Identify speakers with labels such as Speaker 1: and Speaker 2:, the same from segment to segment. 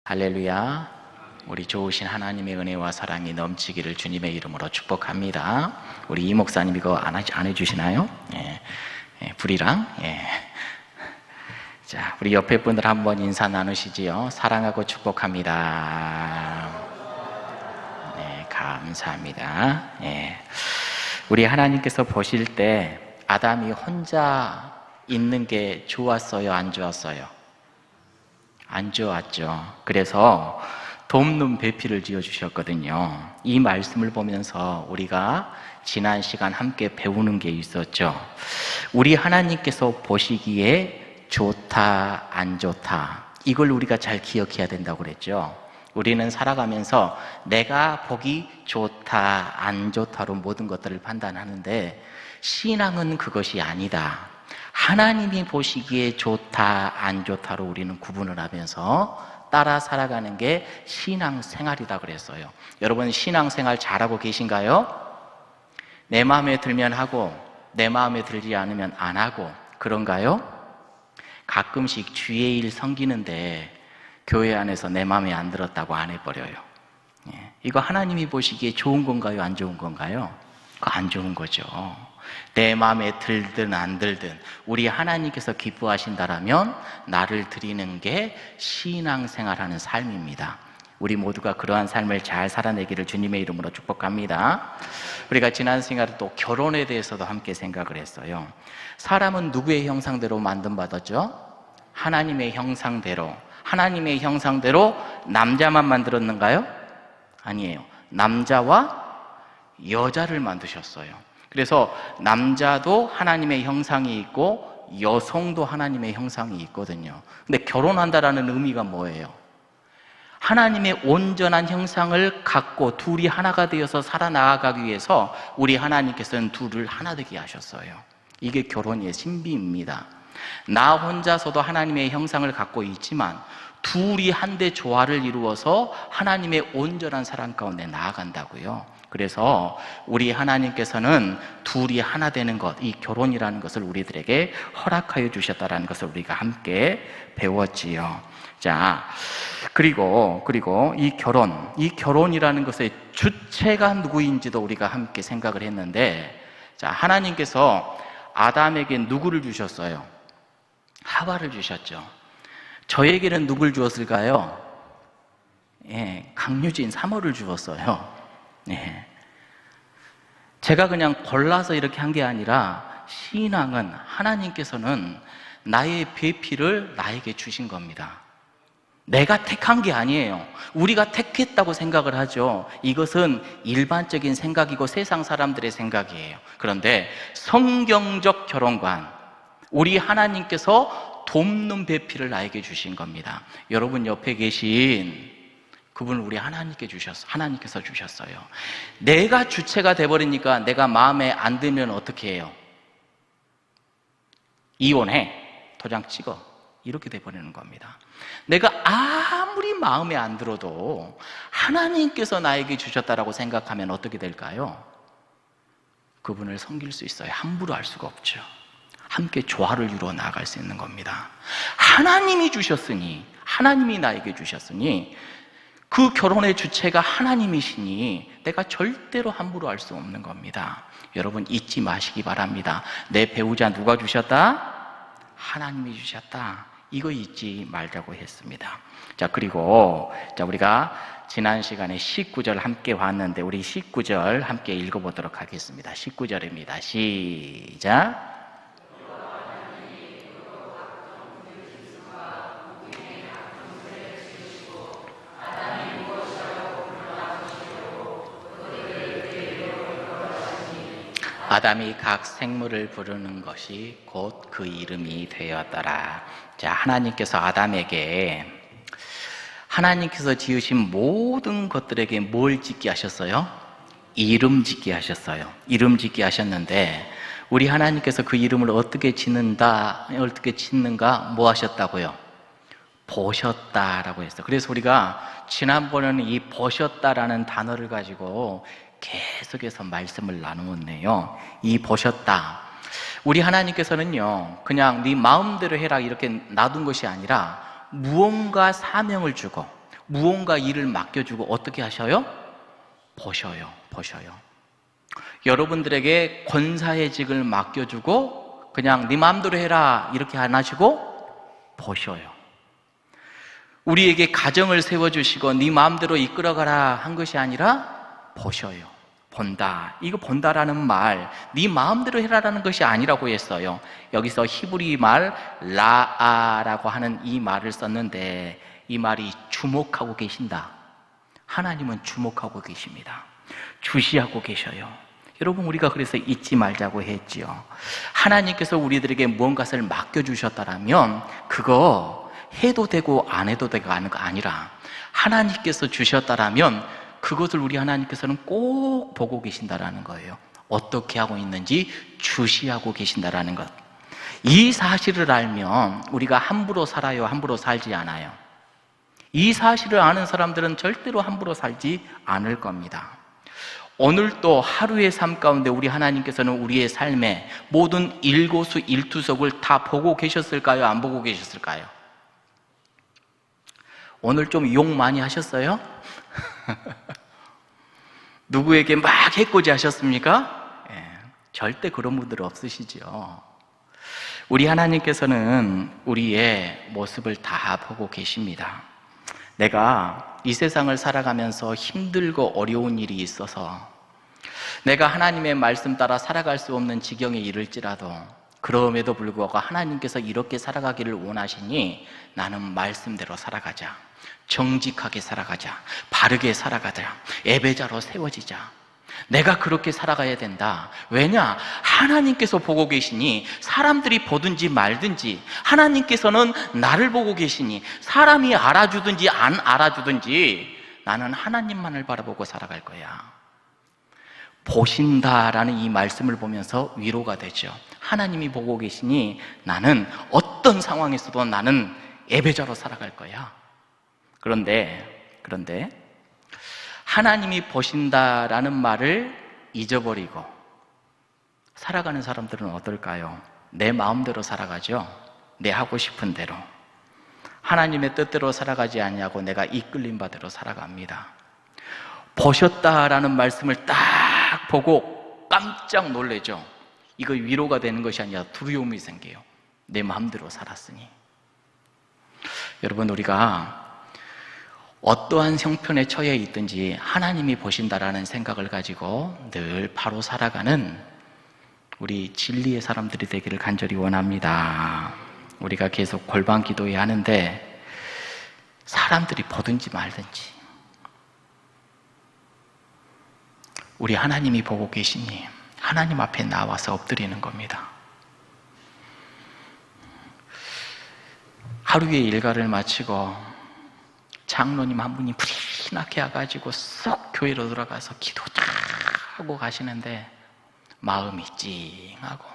Speaker 1: 할렐루야. 우리 좋으신 하나님의 은혜와 사랑이 넘치기를 주님의 이름으로 축복합니다. 우리 이 목사님 이거 안 해주시나요? 불이랑. 자, 우리 옆에 분들 한번 인사 나누시지요. 사랑하고 축복합니다. 네, 감사합니다. 우리 하나님께서 보실 때 아담이 혼자 있는 게 좋았어요, 안 좋았어요? 안 좋았죠. 그래서 돕는 배필을 지어주셨거든요. 이 말씀을 보면서 우리가 지난 시간 함께 배우는 게 있었죠. 우리 하나님께서 보시기에 좋다, 안 좋다, 이걸 우리가 잘 기억해야 된다고 그랬죠. 우리는 살아가면서 내가 보기 좋다, 안 좋다로 모든 것들을 판단하는데 신앙은 그것이 아니다. 하나님이 보시기에 좋다, 안 좋다로 우리는 구분을 하면서 따라 살아가는 게 신앙생활이다 그랬어요. 여러분 신앙생활 잘하고 계신가요? 내 마음에 들면 하고 내 마음에 들지 않으면 안 하고 그런가요? 가끔씩 주의 일 섬기는데 교회 안에서 내 마음에 안 들었다고 안 해버려요. 이거 하나님이 보시기에 좋은 건가요, 안 좋은 건가요? 안 좋은 거죠. 내 마음에 들든 안 들든 우리 하나님께서 기뻐하신다라면 나를 드리는 게 신앙생활하는 삶입니다. 우리 모두가 그러한 삶을 잘 살아내기를 주님의 이름으로 축복합니다. 우리가 지난 시간에 또 결혼에 대해서도 함께 생각을 했어요. 사람은 누구의 형상대로 만든받았죠? 하나님의 형상대로. 하나님의 형상대로 남자만 만들었는가요? 아니에요. 남자와 여자를 만드셨어요. 그래서 남자도 하나님의 형상이 있고 여성도 하나님의 형상이 있거든요. 근데 결혼한다라는 의미가 뭐예요? 하나님의 온전한 형상을 갖고 둘이 하나가 되어서 살아나가기 위해서 우리 하나님께서는 둘을 하나 되게 하셨어요. 이게 결혼의 신비입니다. 나 혼자서도 하나님의 형상을 갖고 있지만 둘이 한데 조화를 이루어서 하나님의 온전한 사랑 가운데 나아간다고요. 그래서 우리 하나님께서는 둘이 하나 되는 것, 이 결혼이라는 것을 우리들에게 허락하여 주셨다는 것을 우리가 함께 배웠지요. 자, 그리고 이 결혼이라는 것의 주체가 누구인지도 우리가 함께 생각을 했는데, 자, 하나님께서 아담에게 누구를 주셨어요? 하와를 주셨죠. 저에게는 누굴 주었을까요? 강유진 3호를 주었어요. 제가 그냥 골라서 이렇게 한 게 아니라 신앙은 하나님께서는 나의 배필을 나에게 주신 겁니다. 내가 택한 게 아니에요. 우리가 택했다고 생각을 하죠. 이것은 일반적인 생각이고 세상 사람들의 생각이에요. 그런데 성경적 결혼관, 우리 하나님께서 돕는 배필을 나에게 주신 겁니다. 여러분 옆에 계신 그분을 우리 하나님께서 주셨어요. 내가 주체가 돼버리니까 내가 마음에 안 들면 어떻게 해요? 이혼해, 도장 찍어, 이렇게 돼버리는 겁니다. 내가 아무리 마음에 안 들어도 하나님께서 나에게 주셨다라고 생각하면 어떻게 될까요? 그분을 섬길 수 있어요. 함부로 할 수가 없죠. 함께 조화를 이루어 나아갈 수 있는 겁니다. 하나님이 주셨으니, 하나님이 나에게 주셨으니, 그 결혼의 주체가 하나님이시니 내가 절대로 함부로 할 수 없는 겁니다. 여러분 잊지 마시기 바랍니다. 내 배우자 누가 주셨다? 하나님이 주셨다. 이거 잊지 말자고 했습니다. 자, 그리고 우리가 지난 시간에 19절 함께 봤는데 우리 19절 함께 읽어보도록 하겠습니다. 19절입니다. 시작. 아담이 각 생물을 부르는 것이 곧 그 이름이 되었더라. 자, 하나님께서 아담에게 하나님께서 지으신 모든 것들에게 뭘 짓게 하셨어요? 이름 짓게 하셨어요. 이름 짓게 하셨는데 우리 하나님께서 그 이름을 어떻게 짓는가 뭐 하셨다고요? 보셨다라고 했어요. 그래서 우리가 지난번에는 이 보셨다라는 단어를 가지고 계속해서 말씀을 나누었네요. 이 보셨다. 우리 하나님께서는요, 그냥 네 마음대로 해라 이렇게 놔둔 것이 아니라 무언가 사명을 주고 무언가 일을 맡겨주고 어떻게 하셔요? 보셔요. 여러분들에게 권사회직을 맡겨주고 그냥 네 마음대로 해라 이렇게 안 하시고 보셔요. 우리에게 가정을 세워주시고 네 마음대로 이끌어가라 한 것이 아니라 보셔요. 본다. 이거 본다라는 말, 네 마음대로 해라라는 것이 아니라고 했어요. 여기서 히브리 말 라아라고 하는 이 말을 썼는데 이 말이 주목하고 계신다. 하나님은 주목하고 계십니다. 주시하고 계셔요. 여러분, 우리가 그래서 잊지 말자고 했지요. 하나님께서 우리들에게 무언가를 맡겨주셨다면 그거 해도 되고 안 해도 되고 하는 거 아니라 하나님께서 주셨다면 그것을 우리 하나님께서는 꼭 보고 계신다라는 거예요. 어떻게 하고 있는지 주시하고 계신다라는 것. 이 사실을 알면 우리가 함부로 살아요, 함부로 살지 않아요. 이 사실을 아는 사람들은 절대로 함부로 살지 않을 겁니다. 오늘도 하루의 삶 가운데 우리 하나님께서는 우리의 삶에 모든 일거수 일투족을 다 보고 계셨을까요? 안 보고 계셨을까요? 오늘 좀 욕 많이 하셨어요? 누구에게 막 해코지 하셨습니까? 절대 그런 분들 없으시죠. 우리 하나님께서는 우리의 모습을 다 보고 계십니다. 내가 이 세상을 살아가면서 힘들고 어려운 일이 있어서 내가 하나님의 말씀 따라 살아갈 수 없는 지경에 이를지라도 그럼에도 불구하고 하나님께서 이렇게 살아가기를 원하시니 나는 말씀대로 살아가자, 정직하게 살아가자, 바르게 살아가자, 예배자로 세워지자. 내가 그렇게 살아가야 된다. 왜냐? 하나님께서 보고 계시니 사람들이 보든지 말든지 하나님께서는 나를 보고 계시니 사람이 알아주든지 안 알아주든지 나는 하나님만을 바라보고 살아갈 거야. 보신다라는 이 말씀을 보면서 위로가 되죠. 하나님이 보고 계시니 나는 어떤 상황에서도 나는 예배자로 살아갈 거야. 그런데 하나님이 보신다라는 말을 잊어버리고 살아가는 사람들은 어떨까요? 내 마음대로 살아가죠. 내 하고 싶은 대로. 하나님의 뜻대로 살아가지 않냐고 내가 이끌린 바대로 살아갑니다. 보셨다라는 말씀을 딱 보고 깜짝 놀래죠. 이거 위로가 되는 것이 아니라 두려움이 생겨요. 내 마음대로 살았으니. 여러분, 우리가 어떠한 형편에 처해 있든지 하나님이 보신다라는 생각을 가지고 늘 바로 살아가는 우리 진리의 사람들이 되기를 간절히 원합니다. 우리가 계속 골방 기도해야 하는데 사람들이 보든지 말든지 우리 하나님이 보고 계시니 하나님 앞에 나와서 엎드리는 겁니다. 하루의 일과를 마치고 장로님 한 분이 부리나게 와가지고 쏙 교회로 들어가서 기도 쫙 하고 가시는데 마음이 찡하고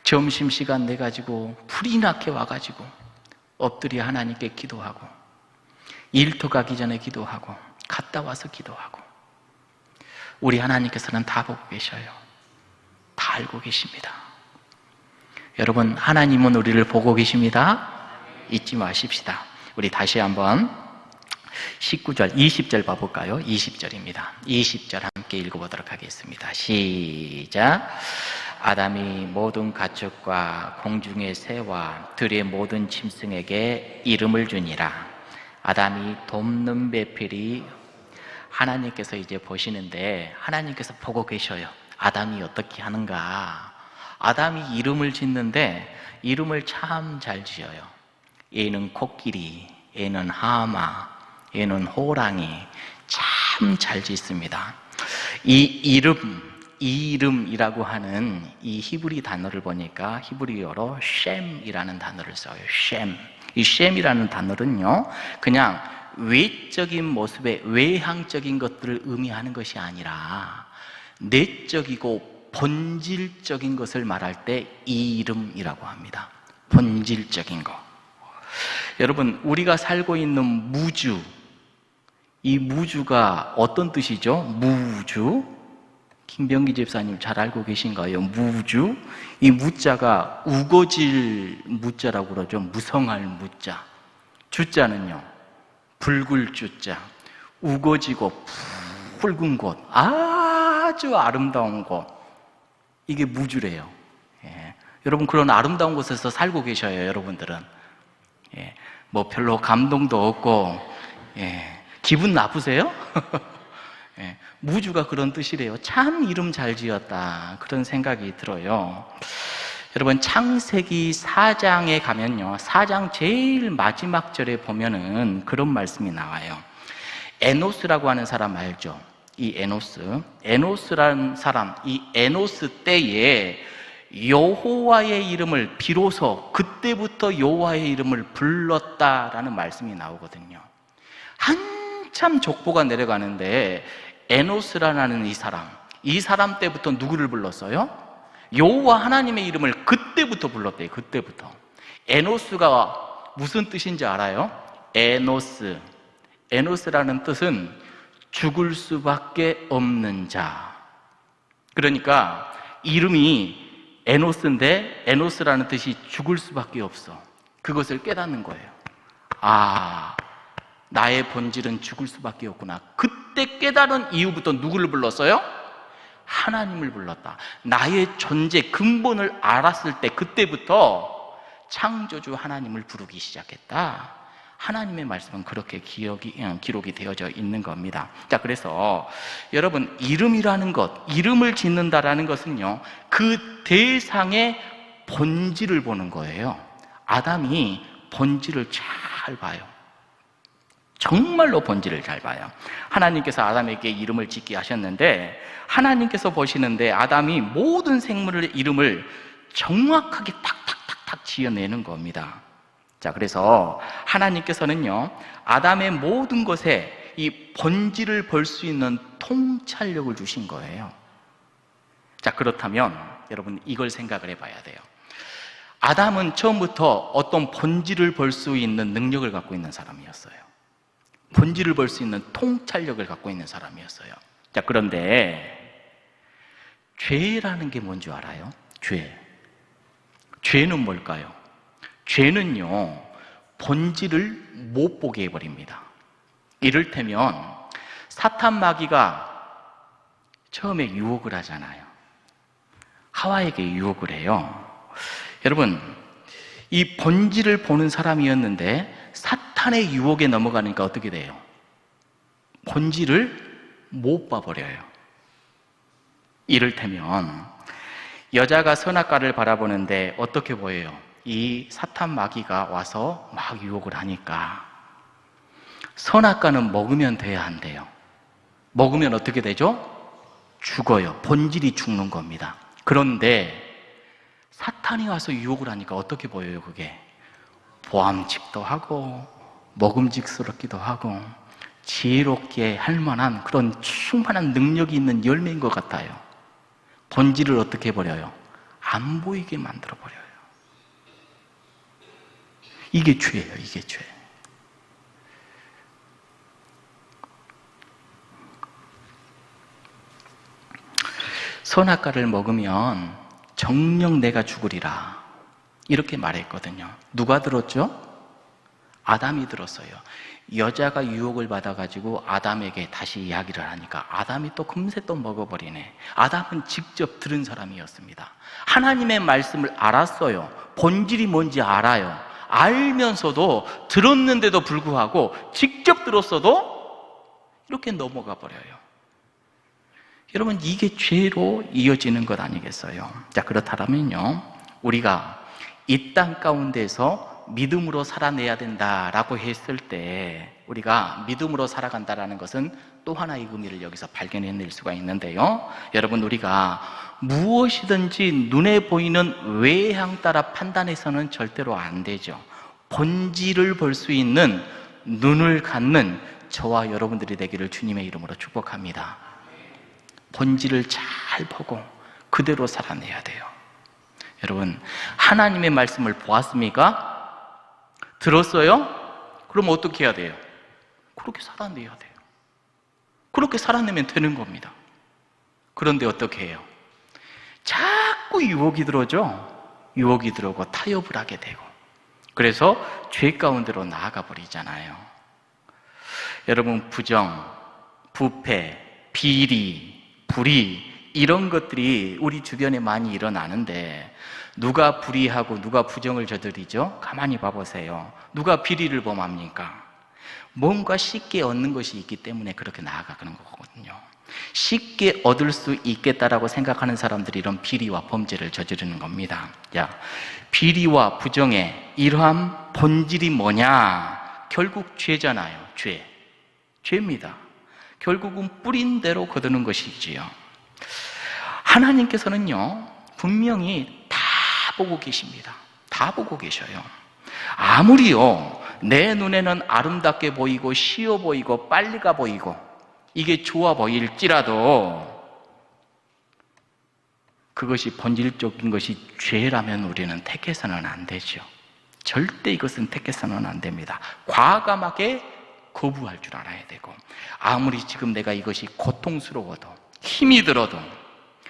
Speaker 1: 점심시간 내가지고 부리나게 와가지고 엎드려 하나님께 기도하고 일터 가기 전에 기도하고 갔다 와서 기도하고 우리 하나님께서는 다 보고 계셔요. 다 알고 계십니다. 여러분, 하나님은 우리를 보고 계십니다. 잊지 마십시다. 우리 다시 한번 19절, 20절 봐볼까요? 20절입니다. 20절 함께 읽어보도록 하겠습니다. 시작. 아담이 모든 가축과 공중의 새와 들의 모든 짐승에게 이름을 주니라. 아담이 돕는 배필이 하나님께서 이제 보시는데 하나님께서 보고 계셔요. 아담이 어떻게 하는가. 아담이 이름을 짓는데 이름을 참 잘 지어요. 얘는 코끼리, 얘는 하마, 얘는 호랑이, 참 잘 짓습니다. 이 이름이라고 하는 이 히브리 단어를 보니까 히브리어로 셈이라는 단어를 써요. 셈. 이 셈이라는 단어는요, 그냥 외적인 모습의 외향적인 것들을 의미하는 것이 아니라 내적이고 본질적인 것을 말할 때 이름이라고 합니다. 본질적인 것. 여러분, 우리가 살고 있는 무주, 이 무주가 어떤 뜻이죠? 무주? 김병기 집사님 잘 알고 계신가요? 무주? 이 무자가 우거질 무자라고 그러죠. 무성할 무자. 주자는요, 붉을주자, 우거지고 붉은 곳, 아주 아름다운 곳, 이게 무주래요. 예. 여러분 그런 아름다운 곳에서 살고 계셔요. 여러분들은 예. 뭐 별로 감동도 없고 기분 나쁘세요? 무주가 그런 뜻이래요. 참 이름 잘 지었다, 그런 생각이 들어요. 여러분 창세기 4장에 가면요, 4장 제일 마지막 절에 보면은 그런 말씀이 나와요. 에노스라고 하는 사람 알죠? 이 에노스라는 사람, 이 에노스 때에 여호와의 이름을 비로소 그때부터 여호와의 이름을 불렀다라는 말씀이 나오거든요. 한참 족보가 내려가는데 에노스라는 이 사람 때부터 누구를 불렀어요? 여호와 하나님의 이름을 그때부터 불렀대요. 그때부터. 에노스가 무슨 뜻인지 알아요? 에노스라는 뜻은 죽을 수밖에 없는 자. 그러니까 이름이 에노스인데 에노스라는 뜻이 죽을 수밖에 없어. 그것을 깨닫는 거예요. 아, 나의 본질은 죽을 수밖에 없구나. 그때 깨달은 이후부터 누구를 불렀어요? 하나님을 불렀다. 나의 존재 근본을 알았을 때 그때부터 창조주 하나님을 부르기 시작했다. 하나님의 말씀은 그렇게 기록이 되어져 있는 겁니다. 자, 그래서 여러분 이름이라는 것, 이름을 짓는다라는 것은요, 그 대상의 본질을 보는 거예요. 아담이 본질을 잘 봐요. 정말로 본질을 잘 봐요. 하나님께서 아담에게 이름을 짓게 하셨는데 하나님께서 보시는데 아담이 모든 생물의 이름을 정확하게 탁탁탁탁 지어내는 겁니다. 자, 그래서 하나님께서는요, 아담의 모든 것에 이 본질을 볼 수 있는 통찰력을 주신 거예요. 자, 그렇다면 여러분 이걸 생각을 해봐야 돼요. 아담은 처음부터 어떤 본질을 볼 수 있는 능력을 갖고 있는 사람이었어요. 본질을 볼 수 있는 통찰력을 갖고 있는 사람이었어요. 자, 그런데 죄라는 게 뭔지 알아요? 죄는 뭘까요? 죄는요, 본질을 못 보게 해버립니다. 이를테면 사탄 마귀가 처음에 유혹을 하잖아요. 하와에게 유혹을 해요. 여러분, 이 본질을 보는 사람이었는데 사탄의 유혹에 넘어가니까 어떻게 돼요? 본질을 못 봐버려요. 이를테면 여자가 선악과를 바라보는데 어떻게 보여요? 이 사탄 마귀가 와서 막 유혹을 하니까 선악과는 먹으면 돼야 한대요. 먹으면 어떻게 되죠? 죽어요. 본질이 죽는 겁니다. 그런데 사탄이 와서 유혹을 하니까 어떻게 보여요? 그게 보암직도 하고 먹음직스럽기도 하고 지혜롭게 할 만한 그런 충만한 능력이 있는 열매인 것 같아요. 본질을 어떻게 해버려요? 안 보이게 만들어버려요. 이게 죄예요. 이게 죄. 선악과를 먹으면 정녕 내가 죽으리라, 이렇게 말했거든요. 누가 들었죠? 아담이 들었어요. 여자가 유혹을 받아가지고 아담에게 다시 이야기를 하니까 아담이 또 금세 또 먹어버리네. 아담은 직접 들은 사람이었습니다. 하나님의 말씀을 알았어요. 본질이 뭔지 알아요. 알면서도 들었는데도 불구하고 직접 들었어도 이렇게 넘어가 버려요. 여러분, 이게 죄로 이어지는 것 아니겠어요? 자, 그렇다면요, 우리가 이 땅 가운데서 믿음으로 살아내야 된다라고 했을 때 우리가 믿음으로 살아간다라는 것은 또 하나의 의미를 여기서 발견해낼 수가 있는데요, 여러분, 우리가 무엇이든지 눈에 보이는 외향 따라 판단해서는 절대로 안 되죠. 본질을 볼 수 있는 눈을 갖는 저와 여러분들이 되기를 주님의 이름으로 축복합니다. 본질을 잘 보고 그대로 살아내야 돼요. 여러분, 하나님의 말씀을 보았습니까? 들었어요? 그럼 어떻게 해야 돼요? 그렇게 살아내야 돼요. 그렇게 살아내면 되는 겁니다. 그런데 어떻게 해요? 자꾸 유혹이 들어오죠. 유혹이 들어오고 타협을 하게 되고, 그래서 죄 가운데로 나아가 버리잖아요. 여러분, 부정, 부패, 비리, 불의, 이런 것들이 우리 주변에 많이 일어나는데 누가 불의하고 누가 부정을 저지르죠? 가만히 봐보세요. 누가 비리를 범합니까? 뭔가 쉽게 얻는 것이 있기 때문에 그렇게 나아가는 거거든요. 쉽게 얻을 수 있겠다라고 생각하는 사람들이 이런 비리와 범죄를 저지르는 겁니다. 야, 비리와 부정의 이러한 본질이 뭐냐? 결국 죄잖아요. 죄입니다. 결국은 뿌린 대로 거두는 것이지요. 하나님께서는요, 분명히 다 보고 계십니다. 다 보고 계셔요. 아무리요, 내 눈에는 아름답게 보이고 쉬워 보이고 빨리 가 보이고 이게 좋아 보일지라도 그것이 본질적인 것이 죄라면 우리는 택해서는 안 되죠. 절대 이것은 택해서는 안 됩니다. 과감하게 거부할 줄 알아야 되고, 아무리 지금 내가 이것이 고통스러워도 힘이 들어도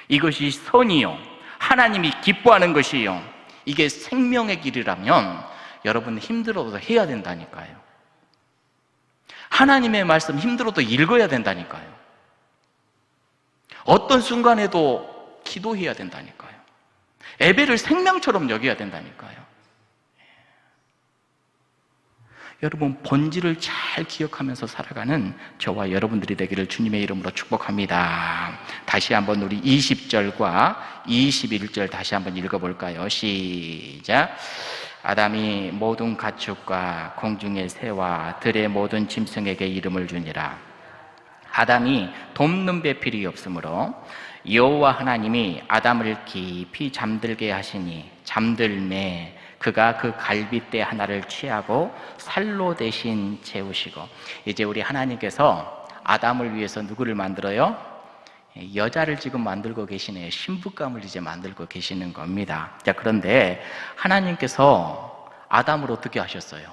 Speaker 1: 이것이 선이요, 하나님이 기뻐하는 것이요, 이게 생명의 길이라면 여러분 힘들어도 해야 된다니까요. 하나님의 말씀 힘들어도 읽어야 된다니까요. 어떤 순간에도 기도해야 된다니까요. 예배를 생명처럼 여겨야 된다니까요. 여러분, 본질을 잘 기억하면서 살아가는 저와 여러분들이 되기를 주님의 이름으로 축복합니다. 다시 한번 우리 20절과 21절 다시 한번 읽어볼까요? 시작. 아담이 모든 가축과 공중의 새와 들의 모든 짐승에게 이름을 주니라. 아담이 돕는 배필이 없으므로 여호와 하나님이 아담을 깊이 잠들게 하시니 잠들매 그가 그 갈빗대 하나를 취하고 살로 대신 채우시고. 이제 우리 하나님께서 아담을 위해서 누구를 만들어요? 여자를 지금 만들고 계시네요. 신부감을 이제 만들고 계시는 겁니다. 자, 그런데 하나님께서 아담을 어떻게 하셨어요?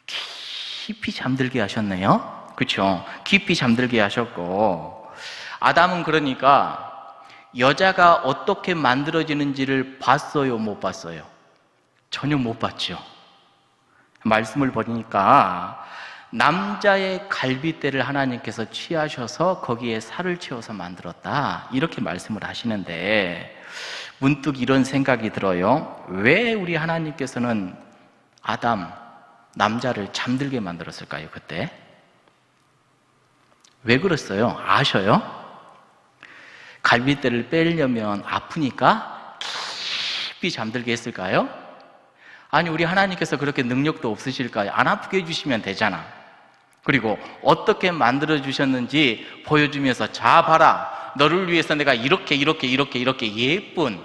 Speaker 1: 깊이 잠들게 하셨네요. 그렇죠? 깊이 잠들게 하셨고, 아담은 그러니까 여자가 어떻게 만들어지는지를 봤어요, 못 봤어요? 전혀 못 봤죠. 말씀을 보니까 남자의 갈빗대를 하나님께서 취하셔서 거기에 살을 채워서 만들었다, 이렇게 말씀을 하시는데 문득 이런 생각이 들어요. 왜 우리 하나님께서는 아담, 남자를 잠들게 만들었을까요? 그때 왜 그랬어요? 아셔요? 갈빗대를 빼려면 아프니까 깊이 잠들게 했을까요? 아니, 우리 하나님께서 그렇게 능력도 없으실까요? 안 아프게 해주시면 되잖아. 그리고 어떻게 만들어 주셨는지 보여주면서, 자 봐라, 너를 위해서 내가 이렇게 예쁜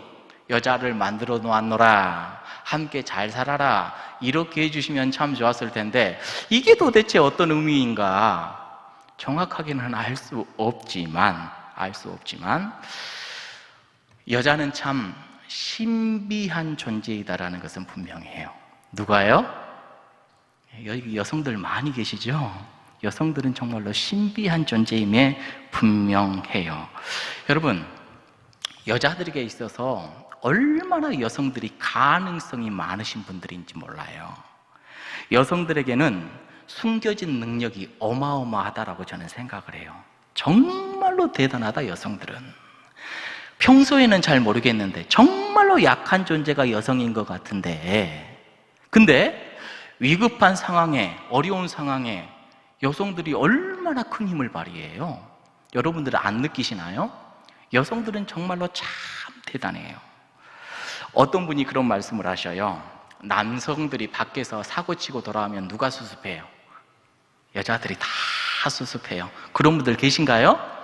Speaker 1: 여자를 만들어 놓았노라, 함께 잘 살아라, 이렇게 해주시면 참 좋았을 텐데 이게 도대체 어떤 의미인가 정확하게는 알 수 없지만 여자는 참 신비한 존재이다라는 것은 분명해요. 누가요? 여기 여성들 많이 계시죠? 여성들은 정말로 신비한 존재임에 분명해요. 여러분, 여자들에게 있어서 얼마나 여성들이 가능성이 많으신 분들인지 몰라요. 여성들에게는 숨겨진 능력이 어마어마하다라고 저는 생각을 해요. 정말로 대단하다, 여성들은. 평소에는 잘 모르겠는데 정말로 약한 존재가 여성인 것 같은데, 근데 위급한 상황에, 어려운 상황에 여성들이 얼마나 큰 힘을 발휘해요. 여러분들은 안 느끼시나요? 여성들은 정말로 참 대단해요. 어떤 분이 그런 말씀을 하셔요. 남성들이 밖에서 사고치고 돌아오면 누가 수습해요? 여자들이 다 수습해요. 그런 분들 계신가요?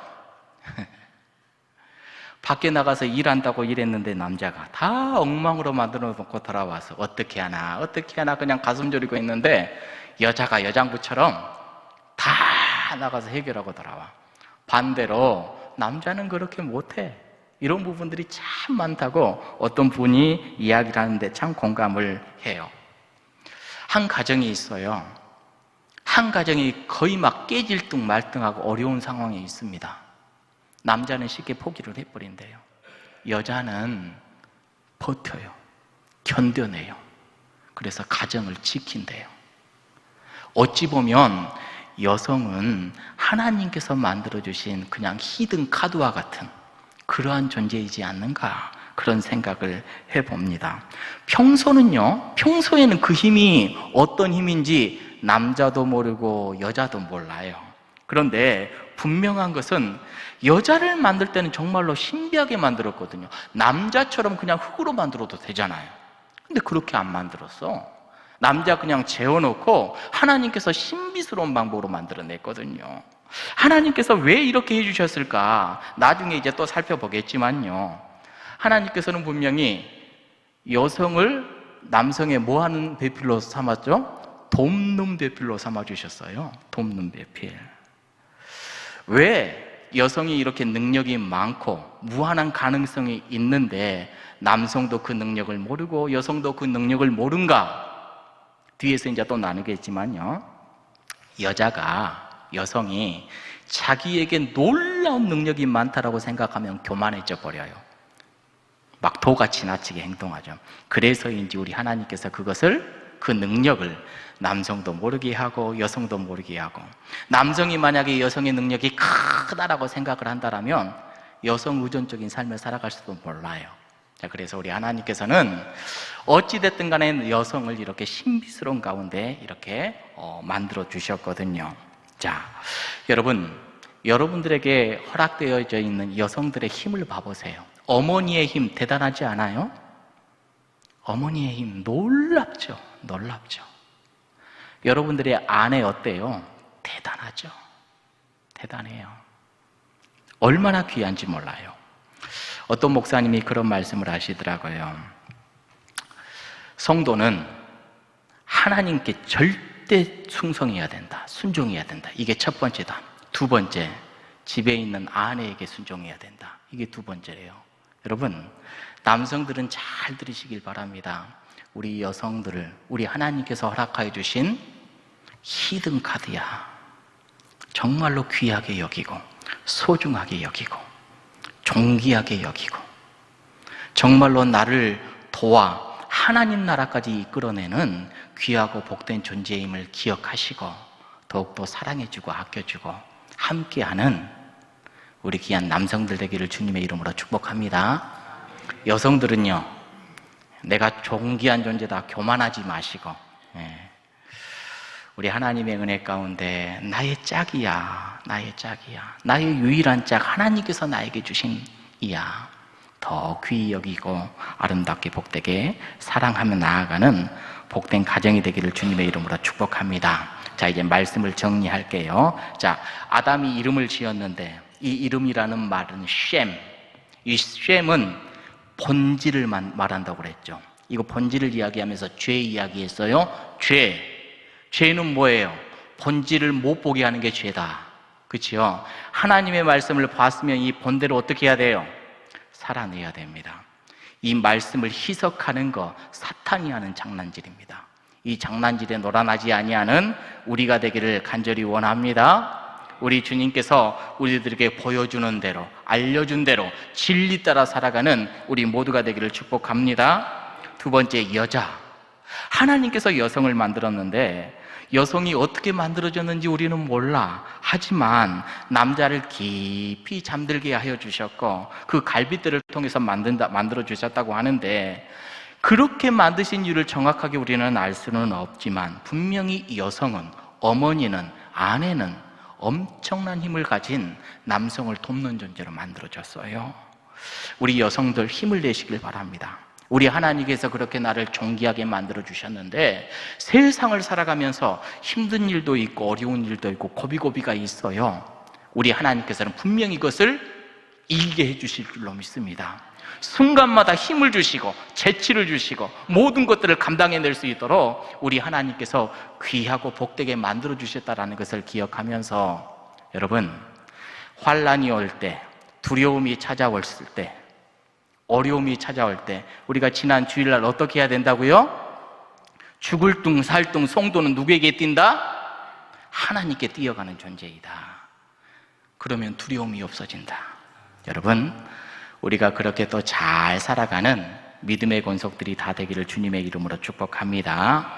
Speaker 1: 밖에 나가서 일한다고 일했는데 남자가 다 엉망으로 만들어 놓고 돌아와서 어떻게 하나 그냥 가슴 졸이고 있는데 여자가 여장부처럼 다 나가서 해결하고 돌아와. 반대로 남자는 그렇게 못해. 이런 부분들이 참 많다고 어떤 분이 이야기를 하는데 참 공감을 해요. 한 가정이 있어요. 한 가정이 거의 막 깨질 둥 말둥하고 어려운 상황에 있습니다. 남자는 쉽게 포기를 해버린대요. 여자는 버텨요. 견뎌내요. 그래서 가정을 지킨대요. 어찌 보면 여성은 하나님께서 만들어주신 그냥 히든 카드와 같은 그러한 존재이지 않는가, 그런 생각을 해봅니다. 평소에는 그 힘이 어떤 힘인지 남자도 모르고 여자도 몰라요. 그런데 분명한 것은 여자를 만들 때는 정말로 신비하게 만들었거든요. 남자처럼 그냥 흙으로 만들어도 되잖아요. 근데 그렇게 안 만들었어. 남자 그냥 재워놓고 하나님께서 신비스러운 방법으로 만들어냈거든요. 하나님께서 왜 이렇게 해주셨을까? 나중에 이제 또 살펴보겠지만요, 하나님께서는 분명히 여성을 남성의 뭐하는 배필로 삼았죠? 돕는 배필로 삼아주셨어요. 돕는 배필. 왜 여성이 이렇게 능력이 많고 무한한 가능성이 있는데 남성도 그 능력을 모르고 여성도 그 능력을 모른가? 뒤에서 이제 또 나누겠지만요, 여성이 자기에게 놀라운 능력이 많다라고 생각하면 교만해져 버려요. 막 도가 지나치게 행동하죠. 그래서인지 우리 하나님께서 그 능력을 남성도 모르게 하고 여성도 모르게 하고, 남성이 만약에 여성의 능력이 크다라고 생각을 한다면 여성 의존적인 삶을 살아갈지도 몰라요. 자, 그래서 우리 하나님께서는 어찌됐든 간에 여성을 이렇게 신비스러운 가운데 이렇게 만들어 주셨거든요. 자, 여러분들에게 허락되어져 있는 여성들의 힘을 봐보세요. 어머니의 힘 대단하지 않아요? 어머니의 힘 놀랍죠. 여러분들의 아내 어때요? 대단하죠. 대단해요. 얼마나 귀한지 몰라요. 어떤 목사님이 그런 말씀을 하시더라고요. 성도는 하나님께 절대 충성해야 된다, 순종해야 된다. 이게 첫 번째다. 두 번째, 집에 있는 아내에게 순종해야 된다. 이게 두 번째예요. 여러분, 남성들은 잘 들으시길 바랍니다. 우리 여성들을 우리 하나님께서 허락하여 주신 히든 카드야. 정말로 귀하게 여기고 소중하게 여기고 존귀하게 여기고, 정말로 나를 도와 하나님 나라까지 이끌어내는 귀하고 복된 존재임을 기억하시고 더욱더 사랑해주고 아껴주고 함께하는 우리 귀한 남성들 되기를 주님의 이름으로 축복합니다. 여성들은요, 내가 존귀한 존재다 교만하지 마시고, 우리 하나님의 은혜 가운데 나의 짝이야, 나의 유일한 짝, 하나님께서 나에게 주신 이야, 더 귀히 여기고 아름답게 복되게 사랑하며 나아가는 복된 가정이 되기를 주님의 이름으로 축복합니다. 자, 이제 말씀을 정리할게요. 자, 아담이 이름을 지었는데 이 이름이라는 말은 셈, 이 셈은 본질을 말한다고 그랬죠. 이거 본질을 이야기하면서 죄 이야기했어요. 죄는 뭐예요? 본질을 못 보게 하는 게 죄다. 그렇죠? 하나님의 말씀을 봤으면 이 본대로 어떻게 해야 돼요? 살아내야 됩니다. 이 말씀을 희석하는 거 사탄이 하는 장난질입니다. 이 장난질에 놀아나지 아니하는 우리가 되기를 간절히 원합니다. 우리 주님께서 우리들에게 보여주는 대로, 알려준 대로 진리 따라 살아가는 우리 모두가 되기를 축복합니다. 두 번째, 여자. 하나님께서 여성을 만들었는데 여성이 어떻게 만들어졌는지 우리는 몰라. 하지만 남자를 깊이 잠들게 하여 주셨고 그 갈빗대를 통해서 만들어 주셨다고 하는데, 그렇게 만드신 이유를 정확하게 우리는 알 수는 없지만 분명히 여성은, 어머니는, 아내는 엄청난 힘을 가진 남성을 돕는 존재로 만들어졌어요. 우리 여성들 힘을 내시길 바랍니다. 우리 하나님께서 그렇게 나를 존귀하게 만들어 주셨는데 세상을 살아가면서 힘든 일도 있고 어려운 일도 있고 고비고비가 있어요. 우리 하나님께서는 분명히 이것을 이기게 해주실 줄로 믿습니다. 순간마다 힘을 주시고 재치를 주시고 모든 것들을 감당해낼 수 있도록 우리 하나님께서 귀하고 복되게 만들어 주셨다는 것을 기억하면서, 여러분, 환난이 올 때, 두려움이 찾아왔을 때, 어려움이 찾아올 때 우리가 지난 주일날 어떻게 해야 된다고요? 죽을 둥 살 둥 송도는 누구에게 뛴다? 하나님께 뛰어가는 존재이다. 그러면 두려움이 없어진다. 여러분, 우리가 그렇게 또 잘 살아가는 믿음의 권속들이 다 되기를 주님의 이름으로 축복합니다.